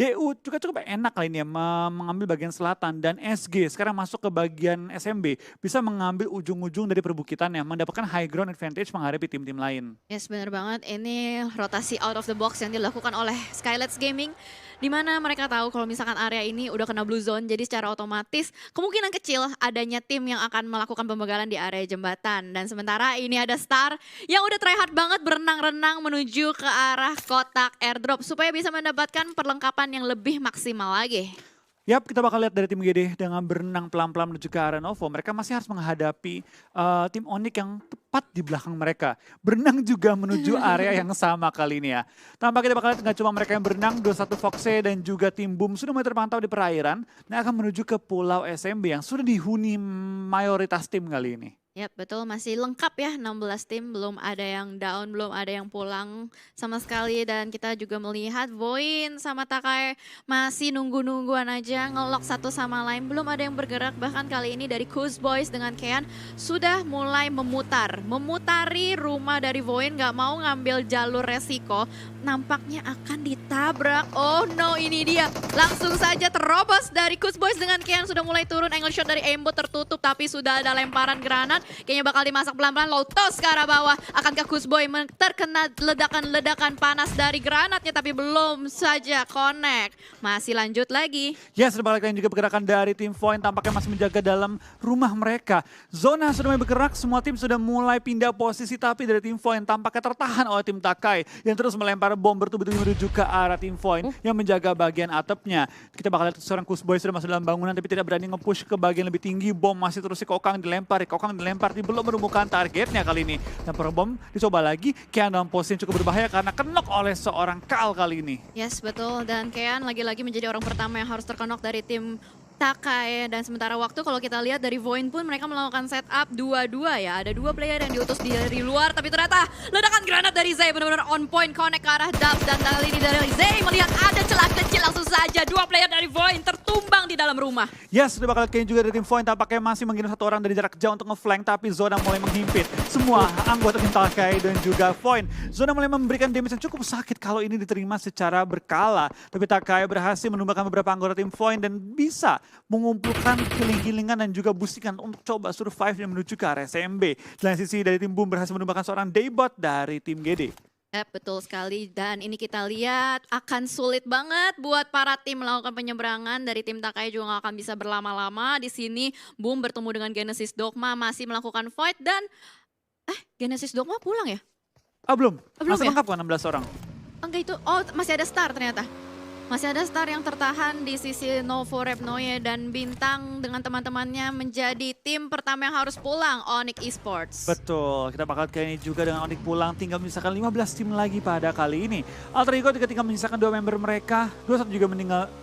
DU juga cukup enak kali ini ya mengambil bagian selatan dan SG sekarang masuk ke bagian SMB bisa mengambil ujung-ujung dari perbukitan yang mendapatkan high ground advantage menghadapi tim-tim lain. Yes, benar banget. Ini rotasi out of the box yang dilakukan oleh Skylets Gaming. Di mana mereka tahu kalau misalkan area ini udah kena blue zone, jadi secara otomatis kemungkinan kecil adanya tim yang akan melakukan pembegalan di area jembatan. Dan sementara ini ada Star yang udah try hard banget berenang-renang menuju ke arah kotak airdrop supaya bisa mendapatkan perlengkapan yang lebih maksimal lagi. Yap, kita bakal lihat dari tim GD dengan berenang pelan-pelan menuju ke arah Novo. Mereka masih harus menghadapi tim Onyx yang tepat di belakang mereka. Berenang juga menuju area yang sama kali ini ya. Tampaknya kita bakal lihat nggak cuma mereka yang berenang, 21 Foxe dan juga tim Boom sudah mulai terpantau di perairan. Dan akan menuju ke Pulau SMB yang sudah dihuni mayoritas tim kali ini. Yap, betul, masih lengkap ya 16 tim, belum ada yang down, belum ada yang pulang sama sekali. Dan kita juga melihat Voin sama Takai masih nunggu-nungguan aja, ngelok satu sama lain, belum ada yang bergerak. Bahkan kali ini dari Kuz Boys dengan Kean sudah mulai memutari rumah dari Voin, gak mau ngambil jalur resiko, nampaknya akan ditabrak. Oh no, ini dia, langsung saja terobos dari Kuz Boys dengan Kean, sudah mulai turun, angle shot dari Aimbot tertutup, tapi sudah ada lemparan granat. Kayaknya bakal dimasak pelan-pelan, low toss ke arah bawah. Akankah Kuzboy terkena ledakan-ledakan panas dari granatnya, tapi belum saja connect. Masih lanjut lagi. Yes, balik lagi juga pergerakan dari tim Void tampaknya masih menjaga dalam rumah mereka. Zona sudah mulai bergerak, semua tim sudah mulai pindah posisi, tapi dari tim Void tampaknya tertahan oleh tim Takai yang terus melempar bom bertubi-tubi menuju ke arah tim Void yang menjaga bagian atapnya. Kita bakal lihat seorang Kuzboy sudah masuk dalam bangunan tapi tidak berani nge-push ke bagian lebih tinggi. Bom masih terus si Kokang dilempar, belum menemukan targetnya kali ini. Dan bom dicoba lagi, Kean dalam posisi yang cukup berbahaya karena kenok oleh seorang Kal kali ini. Yes, betul. Dan Kean lagi-lagi menjadi orang pertama yang harus terkenok dari tim Takai. Dan sementara waktu kalau kita lihat dari Voin pun mereka melakukan setup 2-2 ya. Ada 2 player yang diutus dari luar, tapi ternyata ledakan granat dari Zay benar-benar on point, connect ke arah Dub. Dan kali ini dari Zay melihat ada celah kecil, langsung saja 2 player dari Voin tertumbang di dalam rumah. Yes, sudah bakal Kean juga dari tim Void tampaknya masih mengirim 1 orang dari jarak jauh untuk nge-flank, tapi Zona mulai menghimpit semua anggota tim Takai dan juga Void. Zona mulai memberikan damage yang cukup sakit kalau ini diterima secara berkala. Tapi Takai berhasil menumbangkan beberapa anggota tim Void dan bisa mengumpulkan giling-gilingan dan juga boostingan untuk coba survive dan menuju ke area SMB. Di lain sisi dari tim Boom berhasil menumbangkan seorang Daybot dari tim GD. Ya, betul sekali. Dan ini kita lihat akan sulit banget buat para tim melakukan penyeberangan. Dari tim Takai juga gak akan bisa berlama-lama. Di sini Boom bertemu dengan Genesis Dogma masih melakukan fight dan Genesis Dogma pulang ya? Belum. Belum Masih ya? lengkap kan 16 orang? Enggak itu, oh masih ada Star ternyata. Masih ada Star yang tertahan di sisi Novo Repnoye dan Bintang dengan teman-temannya menjadi tim pertama yang harus pulang, Onyx Esports. Betul, kita bakal kali ini juga dengan Onyx pulang, tinggal menyisakan 15 tim lagi pada kali ini. Alter Ego tinggal menyisakan 2 member mereka, 21 juga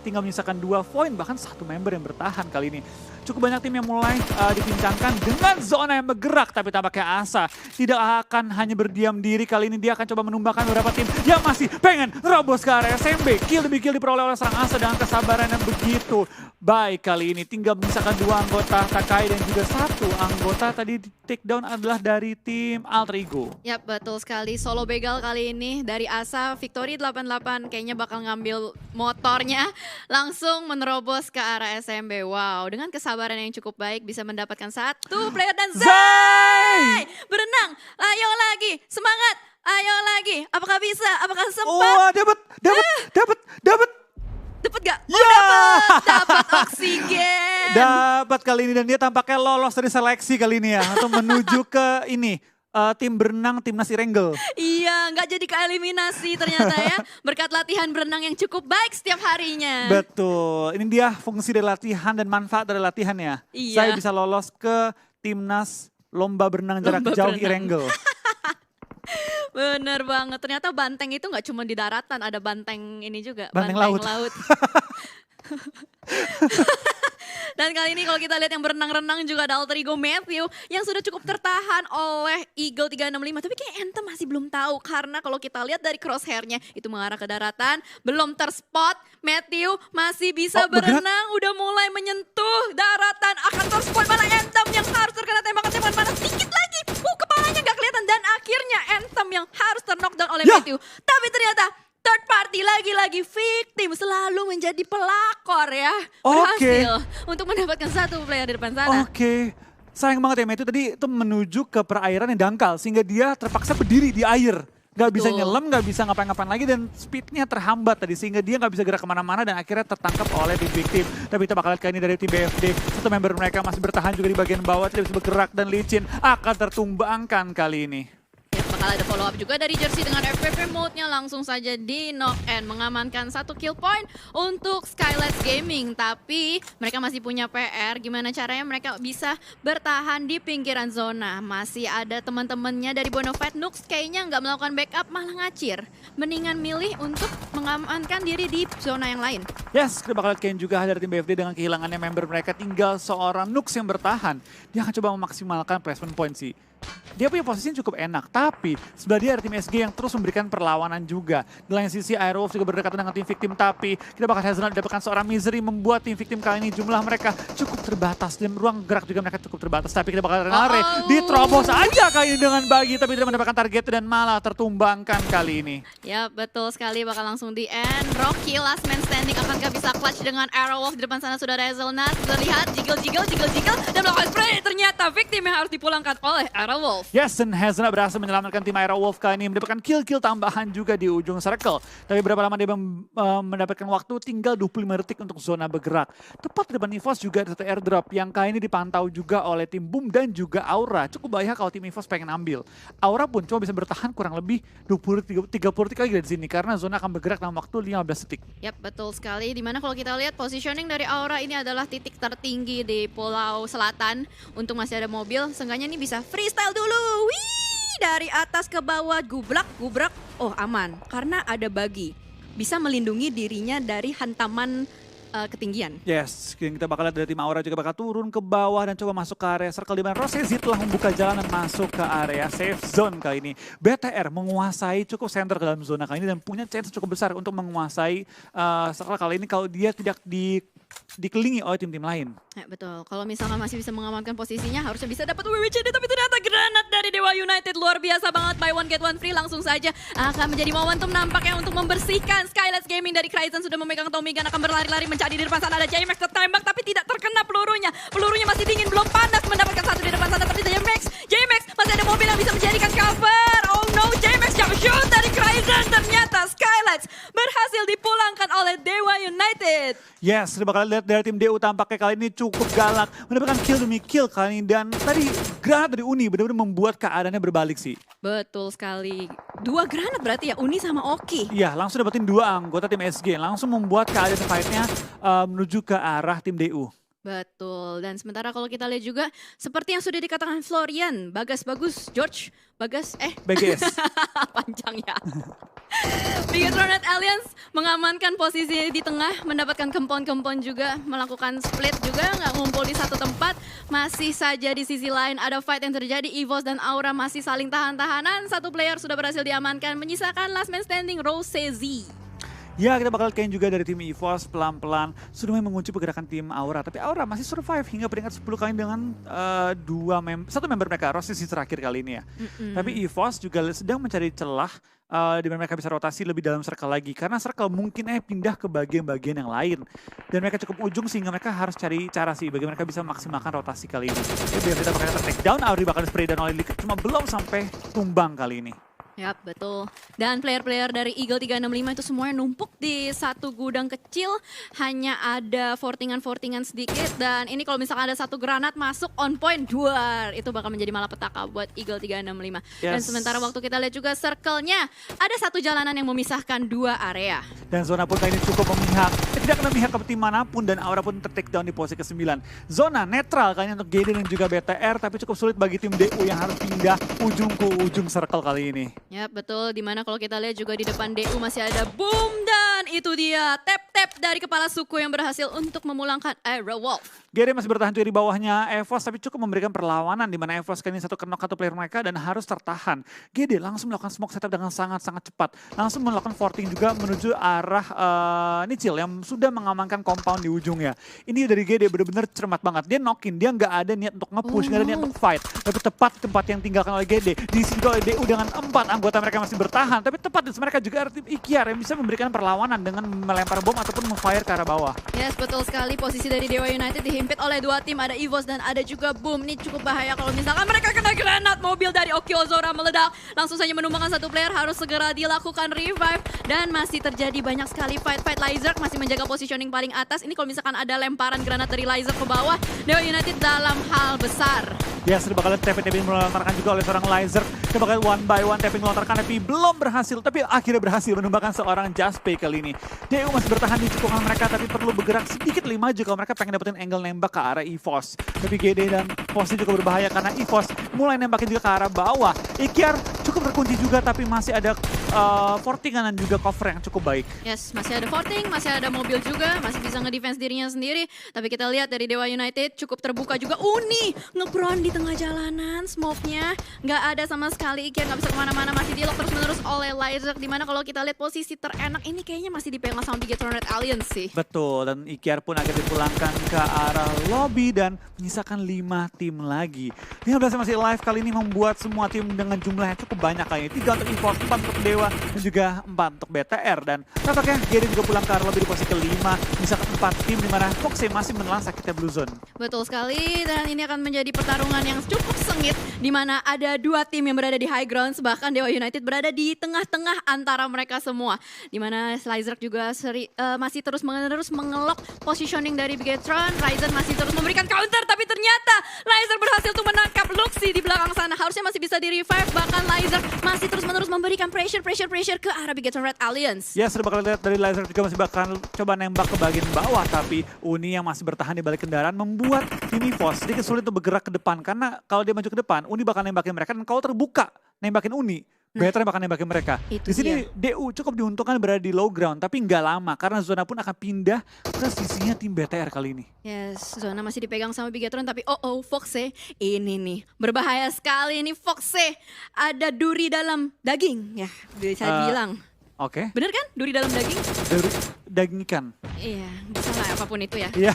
tinggal menyisakan 2 Void, bahkan 1 member yang bertahan kali ini. Cukup banyak tim yang mulai dipincangkan dengan zona yang bergerak, tapi tampaknya Asa tidak akan hanya berdiam diri. Kali ini dia akan coba menumbangkan beberapa tim yang masih pengen robos ke area SMB. Kill demi kill diperoleh oleh seorang Asa dengan kesabaran yang begitu baik kali ini. Tinggal menyisakan 2 anggota Takai dan juga 1 anggota tadi di take down adalah dari tim Alter Ego. Yap, betul sekali. Solo begal kali ini dari Asa, Victory 88 kayaknya bakal ngambil motornya langsung menerobos ke arah SMB. Wow, dengan kesabaran yang cukup baik bisa mendapatkan 1 player dan Zay! Berenang, ayo lagi, semangat, ayo lagi. Apakah bisa? Apakah sempat? Oh, dapat. Dapat gak? Ya! Dapat oksigen. Dapat kali ini dan dia tampaknya lolos dari seleksi kali ini ya untuk menuju ke ini tim berenang timnas Irenggel. Iya, nggak jadi keeliminasi ternyata ya. Berkat latihan berenang yang cukup baik setiap harinya. Betul, ini dia fungsi dari latihan dan manfaat dari latihan ya. Iya. Saya bisa lolos ke timnas lomba berenang jarak jauh Irenggel. Bener banget, ternyata banteng itu nggak cuma di daratan, ada banteng ini juga. Banteng laut. Dan kali ini kalau kita lihat yang berenang-renang juga ada Alter Ego Matthew yang sudah cukup tertahan oleh Eagle 365. Tapi kayak Anthem masih belum tahu karena kalau kita lihat dari crosshairnya itu mengarah ke daratan. Belum terspot, Matthew masih bisa berenang, udah mulai menyentuh daratan. Akan terspot mana Anthem yang harus terkena tembakan panas sedikit lagi. Kepalanya gak kelihatan dan akhirnya Anthem yang harus terknockdown oleh Matthew. Tapi ternyata third party lagi-lagi victim selalu menjadi pelakor ya. Oke. Berhasil untuk mendapatkan satu player di depan sana. Oke. Sayang banget ya Matthew tadi itu menuju ke perairan yang dangkal sehingga dia terpaksa berdiri di air. Gak bisa Betul. nyelam, gak bisa ngapain-ngapain lagi dan speednya terhambat tadi sehingga dia gak bisa gerak kemana-mana dan akhirnya tertangkap oleh tim victim. Tapi kita bakal lihat kali ini dari tim BFD, satu member mereka masih bertahan juga di bagian bawah, tidak bisa bergerak dan licin akan tertumbangkan kali ini. Ya, bakal ada follow up juga dari Jersey dengan FPP mode-nya langsung saja di knock and mengamankan satu kill point untuk Skylights Gaming. Tapi mereka masih punya PR, gimana caranya mereka bisa bertahan di pinggiran zona. Masih ada teman-temannya dari Bonafide. Nux kayaknya nggak melakukan backup, malah ngacir. Mendingan milih untuk mengamankan diri di zona yang lain. Yes, kita bakal lihat Ken juga dari tim BFD dengan kehilangannya member mereka tinggal seorang Nux yang bertahan. Dia akan coba memaksimalkan placement point sih. Dia punya posisinya cukup enak, tapi sebelah dia ada tim SG yang terus memberikan perlawanan juga. Di lain sisi Aerowolf juga berdekatan dengan tim victim, tapi kita bakal Hazelnut dapatkan seorang Misery membuat tim victim kali ini jumlah mereka cukup terbatas dan ruang gerak juga mereka cukup terbatas. Tapi kita bakal Renare diterobos aja kali ini dengan bagi, tapi tidak mendapatkan target dan malah tertumbangkan kali ini. Ya betul sekali, bakal langsung di end. Rocky last man standing, akankah bisa clutch dengan Aerowolf? Di depan sana sudah ada Hazelnut, sudah lihat jiggle dan melakukan spray. Ternyata victim yang harus dipulangkan oleh Aerowolf. Yes, dan Hazelnut berhasil menyelamatkan tim Aerowolf kali ini, mendapatkan kill-kill tambahan juga di ujung circle. Tapi berapa lama dia mendapatkan waktu? Tinggal 25 detik untuk zona bergerak. Tepat di depan EVOS juga ada satu airdrop yang kali ini dipantau juga oleh tim Boom dan juga Aura. Cukup bahaya kalau tim EVOS pengen ambil. Aura pun cuma bisa bertahan kurang lebih 20-30 detik lagi dari sini karena zona akan bergerak dalam waktu 15 detik. Yap, betul sekali. Dimana kalau kita lihat positioning dari Aura ini adalah titik tertinggi di Pulau Selatan. Untuk masih ada mobil, seenggaknya ini bisa freestyle dulu. Wih, dari atas ke bawah, gubrak. Oh, aman. Karena ada bagi. Bisa melindungi dirinya dari hantaman ketinggian. Yes, kita bakal lihat dari tim Aura juga bakal turun ke bawah dan coba masuk ke area circle di mana Rosezi telah membuka jalan dan masuk ke area safe zone kali ini. BTR menguasai cukup center ke dalam zona kali ini dan punya chance cukup besar untuk menguasai circle kali ini kalau dia tidak dikelilingi oleh tim-tim lain. Ya, betul. Kalau misalkan masih bisa mengamankan posisinya, harusnya bisa dapat WWCD, tapi ternyata granat dari Dewa United luar biasa banget. Buy one get one free langsung saja akan menjadi momentum nampaknya untuk membersihkan Skylights Gaming dari Cryzen. Sudah memegang Tommy Gun, akan berlari-lari mencari di depan sana. Ada JMax tertembak tapi tidak terkena pelurunya. Pelurunya masih dingin, belum panas, mendapatkan satu di depan sana. Tapi JMax masih ada mobil yang bisa menjadikan cover. Oh no, JMax jump shoot dari Cryzen. Ternyata Skylights berhasil dipulangkan oleh Dewa United. Yes, kita bakal lihat dari tim DU tampaknya kali ini cukup galak. Mendapatkan kill demi kill kali ini. Dan tadi granat dari Uni benar-benar membuat keadaannya berbalik sih. Betul sekali. 2 granat berarti ya, Uni sama Oki. Iya, langsung dapetin 2 anggota tim SG. Langsung membuat keadaan fight-nya menuju ke arah tim DU. Betul, dan sementara kalau kita lihat juga seperti yang sudah dikatakan Florian, Bagas bagus, George, BGS. panjang ya. Bigetronnet Alliance mengamankan posisi di tengah, mendapatkan kempon-kempon juga, melakukan split juga, nggak ngumpul di satu tempat. Masih saja di sisi lain ada fight yang terjadi, EVOS dan Aura masih saling tahan-tahanan. Satu player sudah berhasil diamankan, menyisakan last man standing, Rosezi. Ya, kita bakal kain juga dari tim EVOS pelan-pelan sudah mulai mengunci pergerakan tim Aura. Tapi Aura masih survive hingga peringkat 10 kali dengan satu member mereka, Rosezi terakhir kali ini ya. Tapi EVOS juga sedang mencari celah di mana mereka bisa rotasi lebih dalam circle lagi. Karena circle mungkin pindah ke bagian-bagian yang lain. Dan mereka cukup ujung sehingga mereka harus cari cara sih bagaimana mereka bisa memaksimalkan rotasi kali ini. Ya, biar kita bakal take down, Auri bakal spray dan oleh Liquid cuma belum sampai tumbang kali ini. Yap, betul. Dan player-player dari Eagle 365 itu semuanya numpuk di satu gudang kecil. Hanya ada fortingan-fortingan sedikit. Dan ini kalau misalkan ada satu granat masuk on point, duar. Itu bakal menjadi malapetaka buat Eagle 365. Yes. Dan sementara waktu kita lihat juga circle-nya, ada satu jalanan yang memisahkan 2 area. Dan zona pun kali ini cukup memihak. Tidak kena memihak ke tim manapun dan Aura pun ter-take down di posisi ke-9. Zona netral kali ini untuk GD dan juga BTR. Tapi cukup sulit bagi tim DU yang harus pindah ujung ke ujung circle kali ini. Ya betul, dimana kalau kita lihat juga di depan DU masih ada Boom dan itu dia tap step dari kepala suku yang berhasil untuk memulangkan Aerowolf. GD masih bertahan juga di bawahnya EVOS tapi cukup memberikan perlawanan di mana EVOS kali ini satu knock satu player mereka dan harus tertahan. GD langsung melakukan smoke setup dengan sangat-sangat cepat. Langsung melakukan forting juga menuju arah Nichil yang sudah mengamankan compound di ujungnya. Ini dari GD benar-benar cermat banget. Dia knockin, dia nggak ada niat untuk nge-push, nggak ada niat untuk fight. Tapi tepat di tempat yang tinggalkan oleh GD. Di sini oleh DU dengan 4 anggota mereka masih bertahan. Tapi tepat di mereka juga ada tim Ikiar yang bisa memberikan perlawanan dengan melempar bom ataupun memfire ke arah bawah. Yes, betul sekali. Posisi dari Dewa United dihimpit oleh dua tim. Ada EVOS dan ada juga Boom. Ini cukup bahaya kalau misalkan mereka kena granat. Mobil dari Okiozora meledak. Langsung saja menumbangkan satu player. Harus segera dilakukan revive. Dan masih terjadi banyak sekali fight-fight. Lizard masih menjaga positioning paling atas. Ini kalau misalkan ada lemparan granat dari Lizard ke bawah, Dewa United dalam hal besar. Ya, sudah bakal tapping melontarkan juga oleh seorang Lizard. Dia bakal one by one tapping melontarkan tapi belum berhasil. Tapi akhirnya berhasil menumbangkan seorang Jaspe kali ini. DU masih bertahan di cekungan mereka tapi perlu bergerak sedikit lebih maju kalau mereka pengen dapetin angle nembak ke arah EVOS. Tapi GD dan Posnya juga berbahaya karena EVOS mulai nembakin juga ke arah bawah. Ikiar cukup terkunci juga tapi masih ada fortingan dan juga cover yang cukup baik. Yes, masih ada forting, masih ada mobil juga, masih bisa ngedefense dirinya sendiri. Tapi kita lihat dari Dewa United cukup terbuka juga. Uni ngebron di tengah jalanan, smoke-nya nggak ada sama sekali. Ikiar nggak bisa kemana-mana, masih di-lock terus-menerus oleh Lizard. Dimana kalau kita lihat posisi terenak ini kayaknya masih dipegang sama Bigetron Red Alliance sih. Betul, dan Ikiar pun akan dipulangkan ke arah lobby dan menyisakan 5 tim lagi. 15 yang masih live kali ini membuat semua tim dengan jumlah yang cukup banyak kali ini. 3 untuk EVOS, 4 untuk Dewa, dan juga 4 untuk BTR. Dan tampaknya GD juga pulang ke arah lobby di posisi kelima. Misalkan 4 tim di mana Foxe masih menelan sakitnya Blue Zone. Betul sekali, dan ini akan menjadi pertarungan yang cukup sengit. Di mana ada 2 tim yang berada di high ground, bahkan Dewa United berada di tengah-tengah antara mereka semua. Di mana Lizard juga masih terus-menerus mengelok positioning dari Bigetron. Ryzen masih terus memberikan counter, tapi ternyata Lizard berhasil untuk menangkap Luxi di belakang sana. Harusnya masih bisa di-revive, bahkan Lizard masih terus-menerus memberikan pressure ke arah Bigetron Red Alliance. Ya, sudah bakal lihat dari Lizard juga masih bakal coba nembak ke bagian bawah, tapi Uni yang masih bertahan di balik kendaraan membuat tim EVOS sedikit sulit untuk bergerak ke depan. Karena kalau dia maju ke depan, Uni bakal nembakin mereka, dan kalau terbuka nembakin Uni, BTR bakal nembakin mereka. Di sini DU cukup diuntungkan berada di low ground, tapi nggak lama karena zona pun akan pindah ke sisinya tim BTR kali ini. Yes, zona masih dipegang sama Bigetron, tapi Foxe ini nih berbahaya sekali. Ini Foxe ada duri dalam daging, ya bisa bilang. Oke. Bener kan? Duri dalam daging? Daging ikan. Iya, bisa lah apapun itu ya. Iya.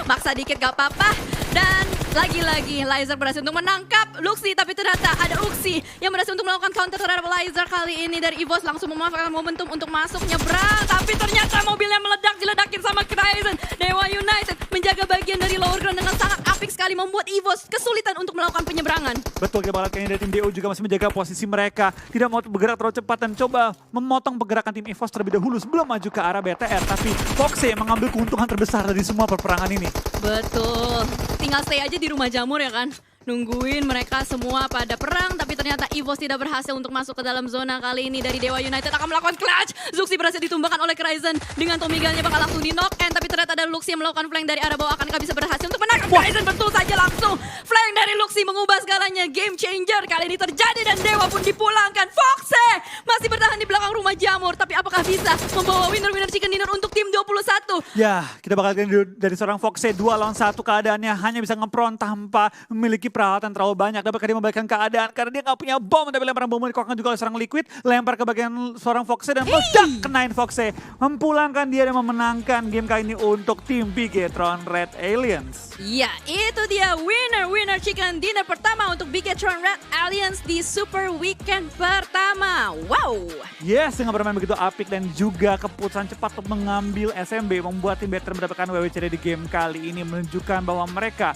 Maksa dikit gak apa-apa. Dan lagi-lagi Lizard berhasil untuk menangkap Luxi, tapi ternyata ada Uxi yang berhasil untuk melakukan counter terhadap Lizard kali ini. Dari EVOS langsung memanfaatkan momentum untuk masuk nyebrang, tapi ternyata mobilnya meledak, diledakin sama Ryzen. Dewa United menjaga bagian dari lower ground dengan sangat apik sekali, membuat EVOS kesulitan untuk melakukan penyeberangan. Betul, kayaknya dari tim DU juga masih menjaga posisi mereka, tidak mau bergerak terlalu cepat dan coba memotong pergerakan tim EVOS terlebih dahulu sebelum maju ke arah BTR. Tapi Foxe mengambil keuntungan terbesar dari semua peperangan ini. Betul, tinggal stay aja di rumah jamur ya kan, nungguin mereka semua pada perang. Tapi ternyata EVOS tidak berhasil untuk masuk ke dalam zona. Kali ini dari Dewa United akan melakukan clutch. Zuxi berhasil ditumbangkan oleh Ryzen dengan Tomigalnya bakal langsung di knock end. Tapi ternyata ada Luxi yang melakukan flank dari arah bawah. Akankah bisa berhasil untuk menangkap Ryzen? Betul saja, langsung flank dari Luxi mengubah segalanya. Game changer kali ini terjadi dan Dewa pun dipulangkan. Foxe masih bertahan di belakang rumah jamur, tapi apakah bisa membawa winner chicken dinner untuk tim 21? Ya, kita bakal lihat dari seorang Foxe 2 lawan 1 keadaannya hanya bisa ngepron tanpa memiliki peralatan terlalu banyak. Dapatkah dia membalikkan keadaan karena dia nggak punya bom, tapi lemparan bom dikokan juga oleh seorang Liquid, lempar ke bagian seorang Foxe dan meledak, kenain Foxe, mempulangkan dia dan memenangkan game kali ini untuk tim Bigetron Red Alliance. Ya, itu dia winner chicken dinner pertama untuk Bigetron Red Alliance di Super Weekend pertama. Wow. Yes, dengan bermain begitu apik dan juga keputusan cepat untuk mengambil SMB membuat tim BTR mendapatkan WWCD di game kali ini, menunjukkan bahwa mereka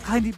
kali ini